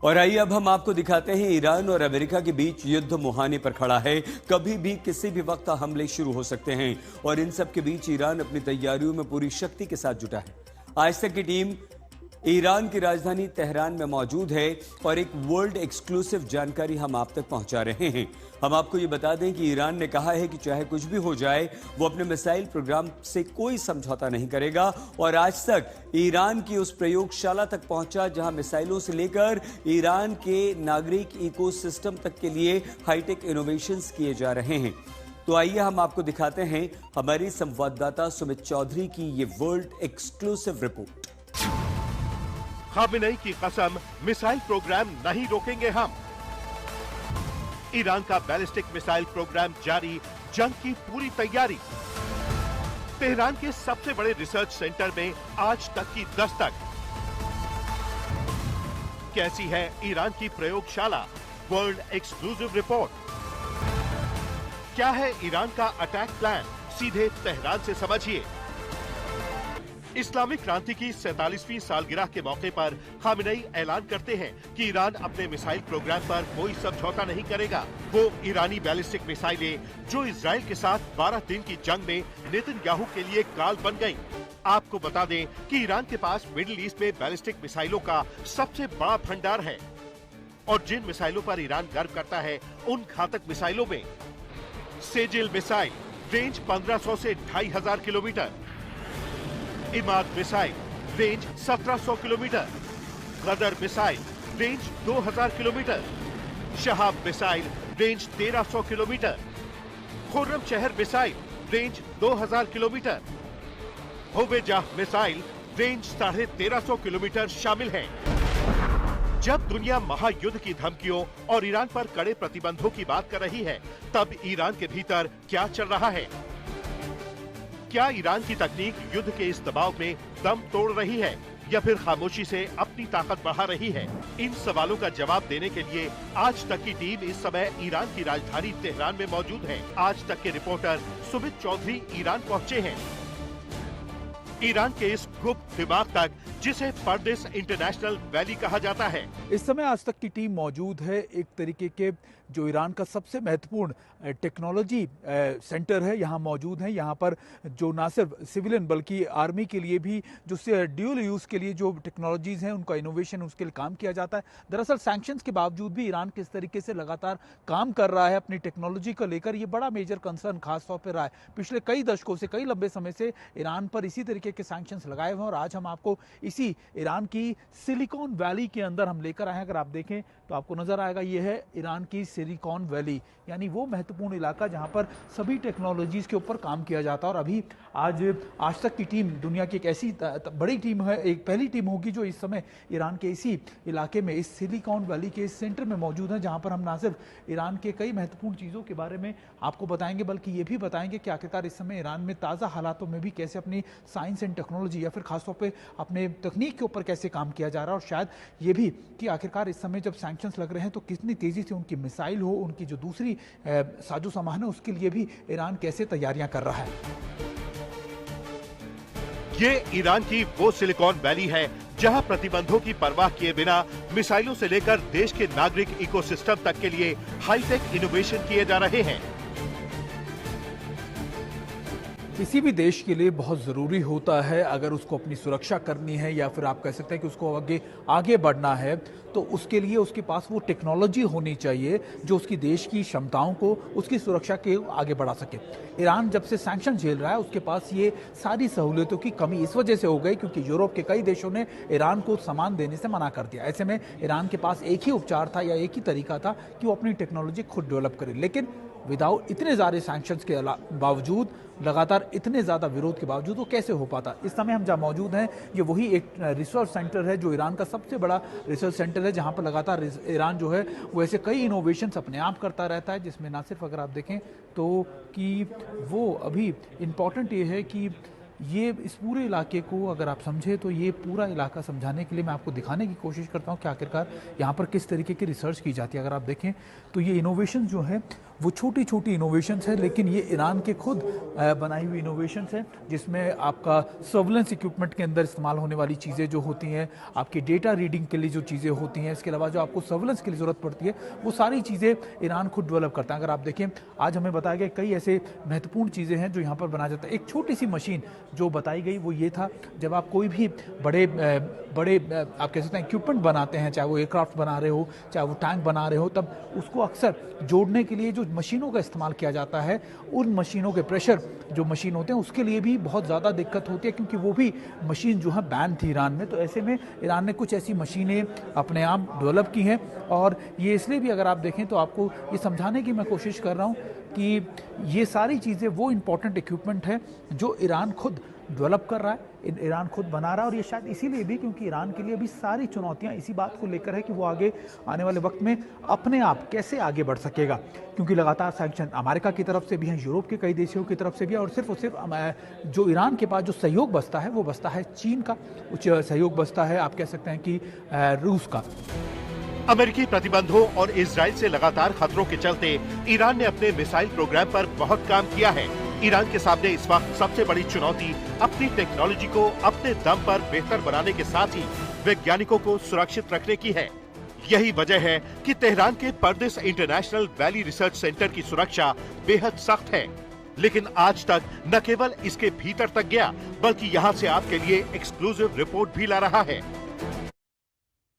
और आइए अब हम आपको दिखाते हैं ईरान और अमेरिका के बीच युद्ध मुहाने पर खड़ा है। कभी भी किसी भी वक्त हमले शुरू हो सकते हैं और इन सब के बीच ईरान अपनी तैयारियों में पूरी शक्ति के साथ जुटा है। आज तक की टीम ईरान की राजधानी तेहरान में मौजूद है और एक वर्ल्ड एक्सक्लूसिव जानकारी हम आप तक पहुंचा रहे हैं। हम आपको ये बता दें कि ईरान ने कहा है कि चाहे कुछ भी हो जाए वो अपने मिसाइल प्रोग्राम से कोई समझौता नहीं करेगा और आज तक ईरान की उस प्रयोगशाला तक पहुंचा जहां मिसाइलों से लेकर ईरान के नागरिक इकोसिस्टम तक के लिए हाईटेक इनोवेशंस किए जा रहे हैं। तो आइए हम आपको दिखाते हैं हमारी संवाददाता सुमित चौधरी की ये वर्ल्ड एक्सक्लूसिव रिपोर्ट। खामेनेई की कसम, मिसाइल प्रोग्राम नहीं रोकेंगे हम। ईरान का बैलिस्टिक मिसाइल प्रोग्राम जारी, जंग की पूरी तैयारी। तेहरान के सबसे बड़े रिसर्च सेंटर में आज तक की दस्तक। कैसी है ईरान की प्रयोगशाला? World exclusive report. क्या है ईरान का अटैक प्लान? सीधे तेहरान से समझिए। इस्लामिक क्रांति की 47वीं सालगिरह के मौके पर खामेनेई ऐलान करते हैं कि ईरान अपने मिसाइल प्रोग्राम पर कोई समझौता नहीं करेगा। वो ईरानी बैलिस्टिक मिसाइलें जो इजराइल के साथ 12 दिन की जंग में नेतन्याहू के लिए काल बन गईं। आपको बता दें कि ईरान के पास मिडिल ईस्ट में बैलिस्टिक मिसाइलों का सबसे बड़ा भंडार है और जिन मिसाइलों पर ईरान गर्व करता है उन घातक मिसाइलों में सेजिल मिसाइल, रेंज 1500 से 2500 kilometre, Emad missile, range 1700 kilometre, Ghadr missile, range 2000 kilometre, Shahab missile, range 1300 kilometre, Khorramshahr missile, range 2000 kilometre, Hoveyzeh missile, range 1350 kilometre शामिल है। जब दुनिया महायुद्ध की धमकियों और ईरान पर कड़े प्रतिबंधों की बात कर रही है, तब ईरान के भीतर क्या चल रहा है? क्या ईरान की तकनीक युद्ध के इस दबाव में दम तोड़ रही है या फिर खामोशी से अपनी ताकत बढ़ा रही है? इन सवालों का जवाब देने के लिए आज तक की टीम इस समय ईरान की राजधानी तेहरान में मौजूद है। आज तक के रिपोर्टर सुमित चौधरी ईरान पहुंचे हैं। ईरान के इस गुप्त दिमाग तक जिसे परदेस इंटरनेशनल वैली कहा जाता है। इस समय आज तक की टीम मौजूद है एक तरीके के जो ईरान का सबसे महत्वपूर्ण टेक्नोलॉजी सेंटर है, यहाँ मौजूद है। यहाँ पर जो ना सिर्फ सिविलियन बल्कि आर्मी के लिए भी जो ड्यूल यूज़ के लिए जो टेक्नोलॉजीज़ हैं उनका इनोवेशन उसके लिए काम किया जाता है। दरअसल सैंक्शंस के बावजूद भी ईरान किस तरीके से लगातार काम कर रहा है अपनी टेक्नोलॉजी को लेकर, ये बड़ा मेजर कंसर्न खासतौर पर रहा है। पिछले कई दशकों से, कई लंबे समय से ईरान पर इसी तरीके के सैंक्शंस लगाए हुए हैं और आज हम आपको इसी ईरान की सिलिकॉन वैली के अंदर हम लेकर आए हैं। अगर आप देखें तो आपको नजर आएगा ये है ईरान की सिलिकॉन वैली, यानी वो महत्वपूर्ण इलाका जहां पर सभी टेक्नोलॉजीज के ऊपर काम किया जाता है। और अभी आज तक की टीम दुनिया की एक ऐसी बड़ी टीम है, एक पहली टीम होगी जो इस समय ईरान के इसी इलाके में, इस सिलिकॉन वैली के इस सेंटर में मौजूद है, जहां पर हम ना सिर्फ ईरान के कई महत्वपूर्ण चीज़ों के बारे में आपको बताएंगे बल्कि ये भी बताएंगे कि आखिरकार इस समय ईरान में ताज़ा हालातों में भी कैसे अपनी साइंस एंड टेक्नोलॉजी या फिर खासतौर पर अपने तकनीक के ऊपर कैसे काम किया जा रहा है। और शायद ये भी कि आखिरकार इस समय जब सैंक्शंस लग रहे हैं तो कितनी तेजी से उनकी मिसाइल हो, उनकी जो दूसरी साजो सामान है उसके लिए भी ईरान कैसे तैयारियां कर रहा है। ये ईरान की वो सिलिकॉन वैली है जहां प्रतिबंधों की परवाह किए बिना मिसाइलों से लेकर देश के नागरिक इकोसिस्टम तक के लिए हाईटेक इनोवेशन किए जा रहे हैं। किसी भी देश के लिए बहुत ज़रूरी होता है, अगर उसको अपनी सुरक्षा करनी है या फिर आप कह सकते हैं कि उसको आगे बढ़ना है, तो उसके लिए उसके पास वो टेक्नोलॉजी होनी चाहिए जो उसकी देश की क्षमताओं को, उसकी सुरक्षा के आगे बढ़ा सके। ईरान जब से सैंक्शन झेल रहा है उसके पास ये सारी सहूलियतों की कमी इस वजह से हो गई क्योंकि यूरोप के कई देशों ने ईरान को सामान देने से मना कर दिया। ऐसे में ईरान के पास एक ही उपचार था या एक ही तरीका था कि वो अपनी टेक्नोलॉजी खुद डेवलप करे। लेकिन विदाउट इतने ज़्यादा सैंक्शंस के बावजूद, लगातार इतने ज़्यादा विरोध के बावजूद वो कैसे हो पाता? इस समय हम जहाँ मौजूद हैं ये वही एक रिसर्च सेंटर है जो ईरान का सबसे बड़ा रिसर्च सेंटर है, जहाँ पर लगातार ईरान जो है वो ऐसे कई इनोवेशंस अपने आप करता रहता है, जिसमें ना सिर्फ अगर आप देखें तो कि वो अभी इम्पॉर्टेंट ये है कि ये इस पूरे इलाके को अगर आप समझे तो ये पूरा इलाका समझाने के लिए मैं आपको दिखाने की कोशिश करता हूँ कि आखिरकार यहाँ पर किस तरीके की रिसर्च की जाती है। अगर आप देखें तो ये इनोवेशन जो है वो छोटी छोटी इनोवेशंस है, लेकिन ये ईरान के खुद बनाई हुई इनोवेशंस है, जिसमें आपका सर्वेलेंस इक्विपमेंट के अंदर इस्तेमाल होने वाली चीज़ें जो होती हैं, आपकी डेटा रीडिंग के लिए जो चीज़ें होती हैं, इसके अलावा जो आपको सर्वेलेंस के लिए ज़रूरत पड़ती है, वो सारी चीज़ें ईरान खुद डेवलप करता है। अगर आप देखें, आज हमें बताया गया कई ऐसे महत्वपूर्ण चीज़ें हैं जो यहाँ पर बनाया जाता है। एक छोटी सी मशीन जो बताई गई वो ये था, जब आप कोई भी बड़े आप कह सकते हैं इक्विपमेंट बनाते हैं, चाहे वो एयरक्राफ्ट बना रहे हो, चाहे वो टैंक बना रहे हो, तब उसको अक्सर जोड़ने के लिए जो मशीनों का इस्तेमाल किया जाता है, उन मशीनों के प्रेशर जो मशीन होते हैं उसके लिए भी बहुत ज़्यादा दिक्कत होती है, क्योंकि वो भी मशीन जो है बैन थी ईरान में। तो ऐसे में ईरान ने कुछ ऐसी मशीनें अपने आप डेवलप की हैं, और ये इसलिए भी अगर आप देखें तो आपको ये समझाने की मैं कोशिश कर रहा हूँ कि ये सारी चीज़ें वो इम्पोर्टेंट इक्विपमेंट है जो ईरान खुद डेवलप कर रहा है, ईरान खुद बना रहा है। और ये शायद इसीलिए भी क्योंकि ईरान के लिए अभी सारी चुनौतियां इसी बात को लेकर है कि वो आगे आने वाले वक्त में अपने आप कैसे आगे बढ़ सकेगा, क्योंकि लगातार सैंक्शन अमेरिका की तरफ से भी हैं, यूरोप के कई देशों की तरफ से भी है, और सिर्फ जो ईरान के पास जो सहयोग बसता है वो बसता है चीन का, कुछ सहयोग बसता है आप कह सकते हैं कि रूस का। अमेरिकी प्रतिबंधों और इजराइल से लगातार खतरों के चलते ईरान ने अपने मिसाइल प्रोग्राम पर बहुत काम किया है। ईरान के सामने इस वक्त सबसे बड़ी चुनौती अपनी टेक्नोलॉजी को अपने दम पर बेहतर बनाने के साथ ही वैज्ञानिकों को सुरक्षित रखने की है। यही वजह है कि तेहरान के पर्दिस इंटरनेशनल वैली रिसर्च सेंटर की सुरक्षा बेहद सख्त है, लेकिन आज तक न केवल इसके भीतर तक गया, बल्कि यहाँ से आपके लिए एक्सक्लूसिव रिपोर्ट भी ला रहा है।